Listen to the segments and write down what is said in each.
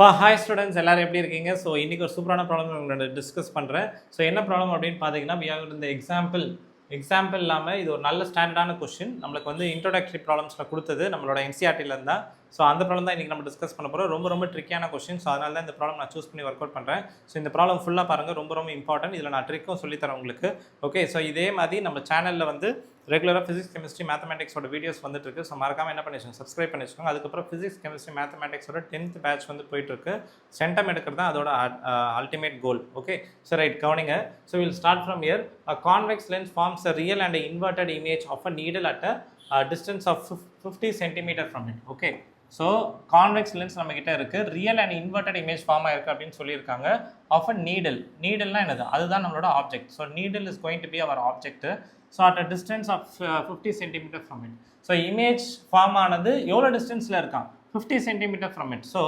Hi students எல்லாரும் எப்படி இருக்கீங்க? ஸோ இன்றைக்கி ஒரு சூப்பரான ப்ராப்ளம் உங்களோட டிஸ்கஸ் பண்ணுறேன். ஸோ என்ன ப்ராப்ளம் அப்படின்னு பார்த்தீங்கன்னா, இந்த எக்ஸாம்பிள் இல்லாமல் இது ஒரு நல்ல ஸ்டாண்டர்டான கொஸ்டின். நம்மளுக்கு வந்து இன்ட்ரோடக்டரி ப்ராப்ளம்ஸில் கொடுத்தது நம்மளோட என்சிஆர்டிலேருந்து தான். ஸோ அந்த ப்ராப்ளம் தான் இன்றைக்கி நம்ம டிஸ்கஸ் பண்ண போகிறோம். ரொம்ப ட்ரிக்கியான கொஸ்டின். ஸோ அதனால தான் இந்த ப்ராப்ளம் நான் சூஸ் பண்ணி ஒர்க் அவுட் பண்ணுறேன். ஸோ இந்த ப்ராப்ளம் ஃபுல்லாக பாருங்கள், ரொம்ப இம்பார்ட்டன்ட். இதில் நான் ட்ரிக்கும் சொல்லித்தரேன் உங்களுக்கு. ஓகே, ஸோ இதே மாதிரி நம்ம சேனலில் வந்து ரெகுலராக ஃபிசிக்ஸ் கெமிஸ்ட்ரி மேத்தமெட்டிக்ஸோட வீடியோஸ் வந்துட்டு இருக்கு. ஸோ மறக்காமல் என்ன பண்ணி வச்சுக்கோங்க, சப்ஸ்கிரைப் பண்ணி வச்சுக்கோங்க. அதுக்கப்புறம் ஃபிசிக்ஸ் கெமிஸ்ட்ரி மேத்தமெட்டிக்ஸோட 10th பேட்ச் வந்து போயிட்டு இருக்கு. சென்டம் எடுக்கிறது தான் அதோட ultimate goal. Okay, so right, கவனிங்க. So we'll start from here. A convex lens forms a real and inverted image of a needle at a distance of 50 cm from it. Okay, so convex lens நம்ம கிட்ட இருக்கு, real and inverted image form ஆயிருக்கு அப்படின்னு சொல்லியிருக்காங்க. Of a நீடல்னா என்னது, அதுதான் நம்மளோட object. So needle is going to be our object. So at a distance of 50 cm from it. So image form ஆனது எவ்வளோ டிஸ்டன்ஸில் இருக்கான், 50 cm ஃப்ரம் இட். ஸோ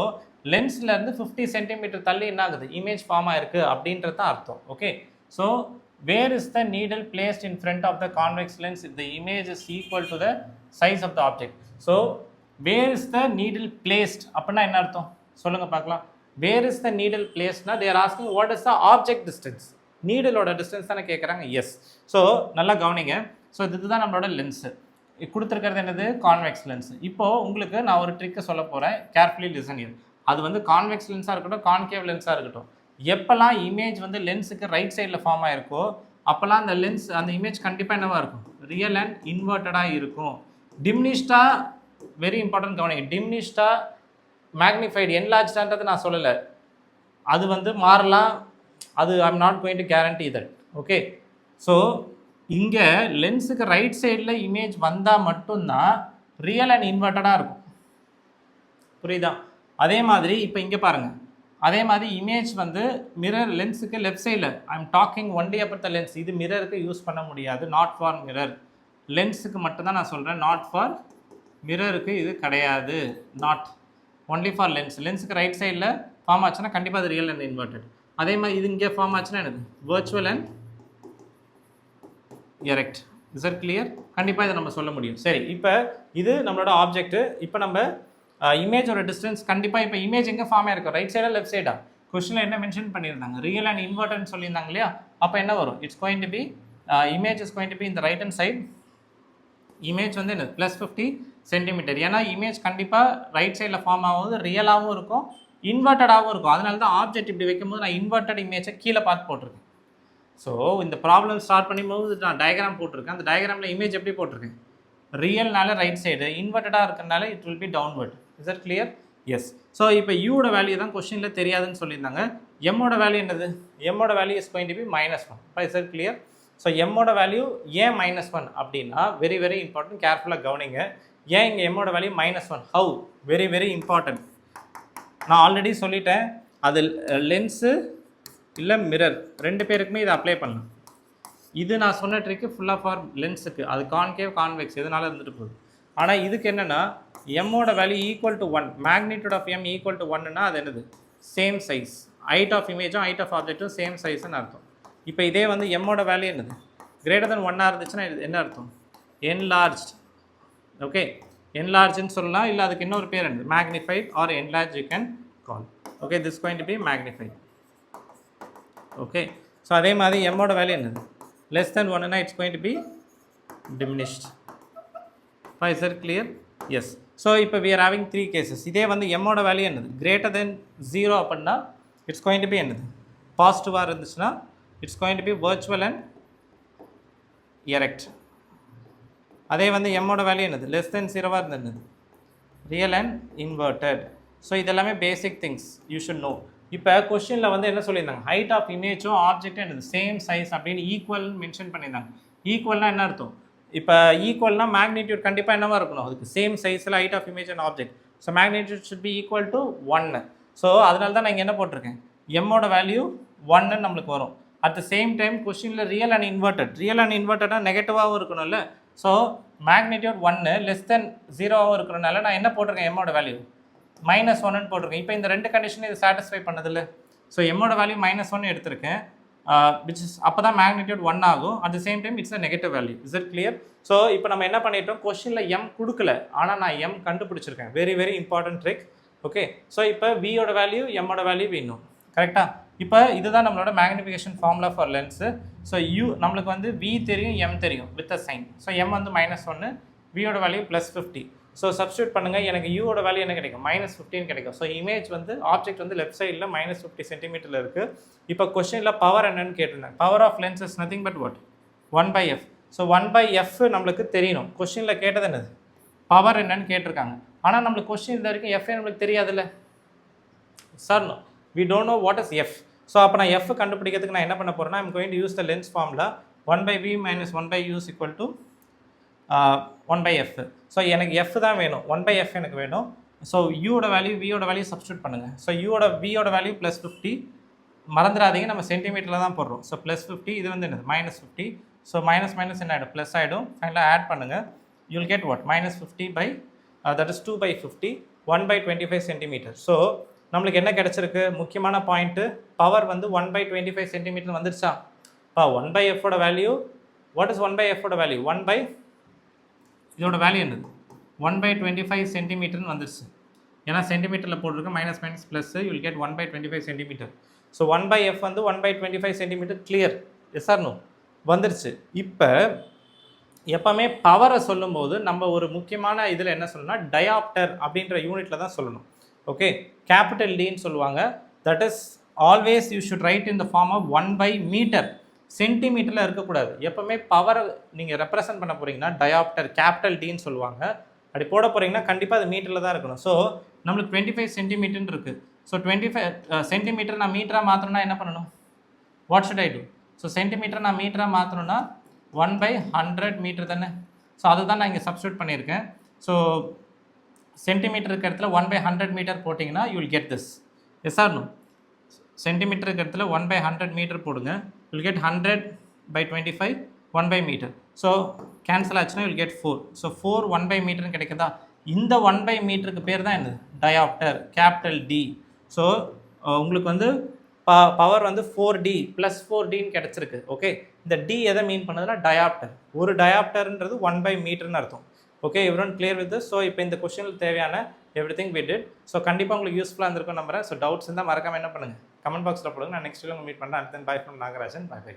லென்ஸ்லேருந்து 50 cm தள்ளி என்ன ஆகுது, இமேஜ் ஃபார்ம் ஆயிருக்கு அப்படின்றது தான் அர்த்தம். Okay, so where is the needle placed in front of the convex lens if the image is equal to the size of the object. So where is the needle placed அப்படின்னா என்ன அர்த்தம் சொல்லுங்க பார்க்கலாம். Where is the needle பிளேஸ்ட்னா they're asking what is the object distance. நீடலோட distance தானே கேட்குறாங்க. S, so நல்லா கவனிங்க. ஸோ இதுதான் நம்மளோட லென்ஸு. கொடுத்துருக்கிறது என்னது, கான்வெக்ஸ் லென்ஸ். இப்போது உங்களுக்கு நான் ஒரு ட்ரிக்கை சொல்ல போகிறேன், கேர்ஃபுல்லி லிசன் இயர். அது வந்து கான்வெக்ஸ் லென்ஸாக இருக்கட்டும், கான்கேவ் லென்ஸாக இருக்கட்டும், எப்போல்லாம் இமேஜ் வந்து லென்ஸுக்கு ரைட் சைடில் ஃபார்ம் ஆகிருக்கோ அப்போல்லாம் அந்த லென்ஸ், அந்த இமேஜ் கண்டிப்பாக என்னவாக இருக்கும், ரியல் அண்ட் இன்வெர்ட்டடாக இருக்கும். டிமினிஷ்டாக, வெரி இம்பார்ட்டன்ட் கவனிங்க, டிமினிஷ்டாக மேக்னிஃபைடு என்லார்ஜ்டான்றது நான் சொல்லலை, அது வந்து மாறலாம், அது I am not going to guarantee that. Okay, so இங்கே லென்ஸுக்கு ரைட் சைடில் இமேஜ் வந்தால் மட்டும்தான் ரியல் அண்ட் இன்வெர்ட்டடாக இருக்கும். புரியுதா? அதே மாதிரி இப்போ இங்கே பாருங்கள், அதே மாதிரி இமேஜ் வந்து மிரர் லென்ஸுக்கு லெஃப்ட் சைடில், I am talking only about the lens. இது மிரருக்கு யூஸ் பண்ண முடியாது, நாட் ஃபார் மிரர். லென்ஸுக்கு மட்டும்தான் நான் சொல்கிறேன், நாட் ஃபார் மிரருக்கு இது கிடையாது. Not only for lens. லென்ஸுக்கு ரைட் சைடில் ஃபார்ம் ஆச்சுன்னா கண்டிப்பாக அது ரியல் அண்ட் இன்வெர்ட்டட். அதே மாதிரி இது இங்கே ஃபார்ம் ஆச்சுன்னா என்னது, virtual and erect. Is it clear? கண்டிப்பாக இதை நம்ம சொல்ல முடியும். சரி, இப்போ இது நம்மளோட ஆப்ஜெக்ட். இப்போ நம்ம இமேஜோட டிஸ்டன்ஸ் கண்டிப்பாக, இப்போ இமேஜ் எங்கே ஃபார்ம் ஆயிருக்கும், ரைட் சைடா லெஃப்ட் சைடா? கொஸ்டினில் என்ன மென்ஷன் பண்ணியிருந்தாங்க, ரியல் அண்ட் இன்வெர்ட்டட்னு சொல்லியிருந்தாங்க இல்லையா? அப்போ என்ன வரும், it's going to be image is going to be இந்த ரைட் ஹேண்ட் சைட். இமேஜ் வந்து என்ன, +50 cm. ஏன்னா இமேஜ் கண்டிப்பாக ரைட் சைடில் ஃபார்ம் ஆகும்போது ரியலாகவும் இருக்கும், இன்வெர்ட்டடாகவும் இருக்கும். அதனால தான் ஆப்ஜெக்ட் இப்படி வைக்கும்போது நான் இன்வெர்ட்டட் இமேஜை கீழே பார்த்து போட்டிருக்கேன். ஸோ இந்த ப்ராப்ளம் ஸ்டார்ட் பண்ணும்போது நான் டயக்ராம் போட்டிருக்கேன். அந்த டயக்ராமில் இமேஜ் எப்படி போட்டிருக்கேன், ரியல்னால ரைட் சைடு, இன்வெர்ட்டடாக இருக்கிறனால it will be downward. Is that clear? Yes. So இப்போ யூட வேல்யூ தான் கொஸ்டினில் தெரியாதுன்னு சொல்லியிருந்தாங்க. எம்மோட வேல்யூ என்னது, எம்மோட value is going to be -1. இப்போ இஸ் தட் கிளியர்? ஸோ எம்மோட வேல்யூ ஏன் -1 அப்படின்னா, வெரி இம்பார்ட்டன்ட், கேர்ஃபுல்லாக கவனிங்க. ஏன் இங்கே எம்மோட வேல்யூ -1? ஹவு? Very important. நான் ஆல்ரெடி சொல்லிட்டேன், அது லென்ஸு இல்லை மிரர் ரெண்டு பேருக்குமே இதை அப்ளை பண்ணலாம். இது நான் சொன்ன ட்ரிக்கு ஃபுல்லாக ஃபார் லென்ஸுக்கு, அது கான்கேவ் கான்வெக்ஸ் எதனால இருந்துட்டு போகுது. ஆனால் இதுக்கு என்னென்னா எம்மோட value equal to 1, magnitude of M equal to 1ன்னா அது என்னது, சேம் சைஸ். ஹைட் ஆஃப் இமேஜும் ஹைட் ஆஃப் ஆப்ஜெக்டும் சேம் சைஸ்ன்னு அர்த்தம். இப்போ இதே வந்து எம்மோட வேல்யூ என்னது, கிரேட்டர் தென் 1 இருந்துச்சுன்னா என்ன அர்த்தம், என்லார்ஜ். ஓகே, என்லார்ஜ்னு சொல்லலாம், இல்லை அதுக்கு இன்னொரு பேர் என்னது, magnified or enlarge you can call. Okay, this going to be magnified. Okay, so அதே மாதிரி எம்மோட வேல்யூ என்னது, லெஸ் தென் 1னா it's going to be diminished. Is it clear? Yes. So இப்போ வி ஆர் ஹேவிங் 3 கேசஸ். இதே வந்து எம்மோட value என்னது, greater than 0 அப்படின்னா இட்ஸ் கோயிங் டு பி என்னது, பாசிட்டிவாக இருந்துச்சுன்னா it's going to be virtual and erect. அதே வந்து எம்மோட வேல்யூ என்னது, லெஸ் தென் 0வாக இருந்தது, ரியல் அண்ட் இன்வெர்ட்டட். ஸோ இதெல்லாமே basic things you should know. இப்போ கொஸ்டினில் வந்து என்ன சொல்லியிருந்தாங்க, ஹைட் ஆஃப் இமேஜும் ஆப்ஜெக்டும் என்னது, சேம் சைஸ் அப்படின்னு ஈக்குவல் மென்ஷன் பண்ணியிருந்தாங்க. ஈக்குவல்னா என்ன அர்த்தம், இப்போ ஈக்குவல்னா மேக்னிடியூட் கண்டிப்பாக என்னவாக இருக்கணும், அதுக்கு சேம் சைஸில் height of image and object. So magnitude should be equal to 1. So அதனால தான் நான் இங்கே என்ன போட்டிருக்கேன், எம்மோட வேல்யூ 1ன்னு நம்மளுக்கு வரும். அட் த சேம் டைம் கொஸ்டினில் ரியல் அண்ட் இன்வெர்ட்டடாக நெகட்டிவாகவும் இருக்கணும்ல. ஸோ மேக்னிடியூட் 1 லெஸ் தென் 0வாகவும் இருக்கிறனால நான் என்ன போட்டிருக்கேன், எம்மோட வேல்யூ -1ன்னு போட்டிருக்கேன். இப்போ இந்த ரெண்டு கண்டிஷனும் இது சாட்டிஸ்ஃபை பண்ணதில்ல. ஸோ எம்மோட வேல்யூ -1 எடுத்திருக்கேன், விச் இஸ் அப்போ தான் மேக்னிடியூட் 1 ஆகும். At the same time it's a negative value. Is it clear? So இப்போ நம்ம என்ன பண்ணிட்டோம், கொஸ்டினில் எம் கொடுக்கல, ஆனால் நான் எம் கண்டுபிடிச்சிருக்கேன். Very important trick. Okay so இப்போ வியோட வேல்யூ எம்மோட வேல்யூ வேணும் கரெக்டாக இப்போ இதுதான் நம்மளோட magnification formula for lens so u நம்மளுக்கு வந்து வி தெரியும் எம் தெரியும் with a sign so m வந்து -1 வியோட வேல்யூ +50 ஸோ சப்ஸ்டியூட் பண்ணுங்கள் எனக்கு யூவோட வேல்யூ என்ன கிடைக்கும் -15 கிடைக்கும் ஸோ இமேஜ் வந்து ஆப்ஜெக்ட் வந்து லெஃப்ட் சைடில் -50 சென்டிமீட்டரில் இருக்குது இப்போ கொஸ்டினில் பவர் என்னன்னு கேட்டிருந்தேன் power of lens is nothing but what 1/f so 1/f நம்மளுக்கு தெரியணும் கொஸ்டினில் கேட்டது என்னது பவர் என்னன்னு கேட்டிருக்காங்க ஆனால் நம்மளுக்கு கொஸ்டின் இந்த வரைக்கும் எஃப் நம்மளுக்கு தெரியாதுல்ல sir no we don't know what is f so அப்போ நான் எஃப் கண்டுபிடிக்கிறதுக்கு நான் என்ன பண்ண போகிறேன்னா I'm going to use the lens formula 1/v - 1/u = 1/f so எனக்கு எஃப் தான் வேணும் 1/f எனக்கு வேணும் ஸோ யூவோட வேல்யூ வியோட வேல்யூ சப்ஸ்டியூட் பண்ணுங்கள் ஸோ வியோட வேல்யூ +50 மறந்துடாதீங்க நம்ம சென்டிமீட்டரில் தான் போடுறோம் ஸோ +50 இது வந்து என்னது -50 ஸோ மைனஸ் என்ன ஆகிடும் ப்ளஸ் ஆகிடும் ஃபைனலாக ஆட் பண்ணுங்கள் you will get what -50 by that is 2/50 1/25 centimetre so நம்மளுக்கு என்ன கிடச்சிருக்கு முக்கியமான பாயிண்ட்டு பவர் வந்து 1/25 சென்டிமீட்டர் வந்துருச்சா இப்போ 1/f value what is 1/f value இதோட வேல்யூ என்னது 1/25 சென்டிமீட்டர்னு வந்துருச்சு ஏன்னா சென்டிமீட்டரில் போட்டிருக்கு minus plus you will get 1/25 centimetre so 1/f வந்து 1/25 centimetre clear yes or no வந்துருச்சு இப்போ எப்போவுமே பவரை சொல்லும்போது நம்ம ஒரு முக்கியமான இதில் என்ன சொல்லணும்னா டயாப்டர் அப்படின்ற யூனிட்டில் தான் சொல்லணும் ஓகே கேபிட்டல் டின்னு சொல்லுவாங்க that is always you should write in the form of one by metre சென்டிமீட்டரில் இருக்கக்கூடாது எப்போவுமே பவரை நீங்கள் ரெப்ரசன்ட் பண்ண போகிறீங்கன்னா டயாப்டர் கேபிட்டல் டின்னு சொல்லுவாங்க அப்படி போட போகிறீங்கன்னா கண்டிப்பாக அது மீட்டரில் தான் இருக்கணும் ஸோ நம்மளுக்கு 25 சென்டிமீட்டர்னு இருக்குது ஸோ 25 சென்டிமீட்டர் நான் மீட்டராக மாற்றணும்னா என்ன பண்ணணும் what should I do so centimetre நான் மீட்டராக மாற்றணும்னா 1/100 மீட்டர் தானே ஸோ அதுதான் நான் இங்கே சப்ஸ்டியூட் பண்ணியிருக்கேன் ஸோ சென்டிமீட்டர் இருக்கிற இடத்துல 1/100 மீட்டர் போட்டிங்கன்னா you will get this yes or no centimetre இருக்கிற இடத்துல 1/100 மீட்டர் போடுங்க வில் கெட் 100/25 1/மீட்டர் ஸோ கேன்சல் ஆச்சுன்னா வில் கெட் 4 ஸோ 4 1/மீட்டர்னு கிடைக்குதா இந்த 1/மீட்டருக்கு பேர் தான் என்னது டயாப்டர் கேபிட்டல் டி ஸோ உங்களுக்கு வந்து பவர் வந்து 4D + 4Dன்னு கிடச்சிருக்கு ஓகே இந்த டி எதை மீன் பண்ணுதுன்னா டயாப்டர் ஒரு டயாப்டர்ன்றது 1/மீட்டர்னு அர்த்தம் okay everyone clear with so இப்போ இந்த கொஸ்டினில் தேவையான எவ்ரிதிங் வி டிட் ஸோ கண்டிப்பாக உங்களுக்கு யூஸ்ஃபுல்லாக இருந்திருக்கும் நம்புறேன் ஸோ டவுட்ஸ் இருந்தால் மறக்காமல் என்ன பண்ணுங்கள் கமெண்ட் பாக்ஸில் போடுங்க நான் நெக்ஸ்ட் வீடியோ மீட் பண்ணுறேன் and then bye from Nagarajan by.